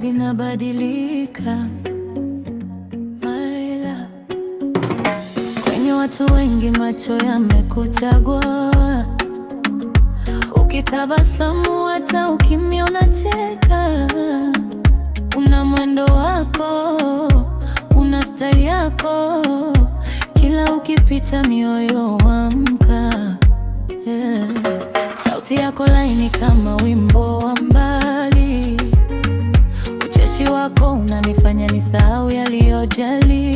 vibe inabadilika. Kwenye watu wengi macho yamekuchagua, ukitabasamu hata ukimya unacheka. Una mwendo wako, una style yako, kila ukipita mioyo huamka. Sauti yako laini kama wimbo wa mbali, ucheshi wako unanifanya nisahau yaliyojali.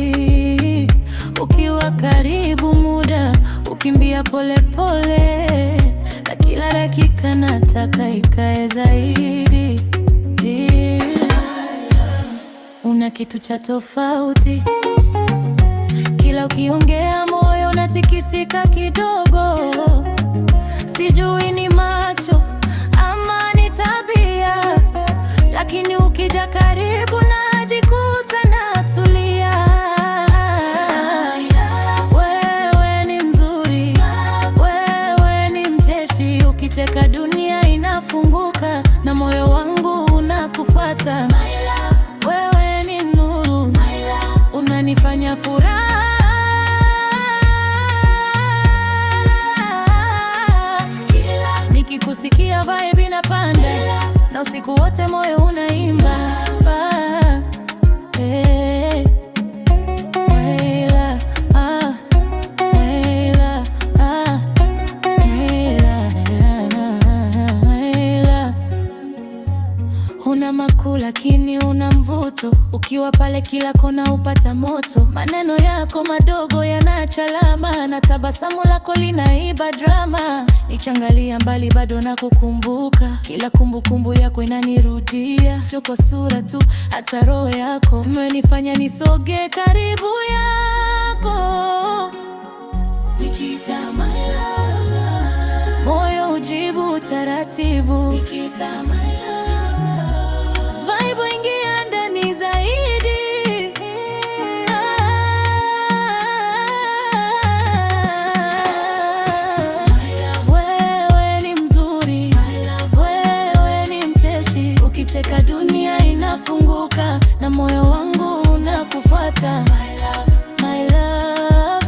Ukiwa karibu muda ukimbia pole pole, na kila dakika nataka ikae zaidi. Una kitu cha tofauti, kila ukiongea moyo unatikisika kidogo. Sijui ni macho ama ni tabia, lakini ukija karibu najikuta natulia. Wewe ni mzuri, wewe ni mcheshi, ukicheka dunia inafunguka na moyo wangu unakufuata. Wewe ni nuru, unanifanya furaha. Nikikusikia vibe inapanda, na usiku wote moyo unaimba. Una makuu lakini una mvuto, ukiwa pale kila kona upata moto. Maneno yako madogo yanaacha alama, na tabasamu lako linaiba drama. Nichangalia mbali bado nakukumbuka, kila kumbukumbu yako inanirudia. Sio kwa sura tu, hata roho yako imenifanya nisoge karibu yako. Nikita my love, moyo ujibu taratibu. Nikita my love, vibe ingia ndani zaidi. Wewe ni mzuri, wewe ni mcheshi, ukicheka dunia inafunguka na moyo wangu unakufuata. My love,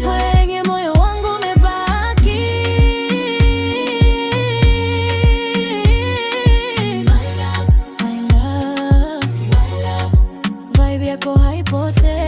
kwenye moyo wangu umebaki. My love, vibe yako haipote.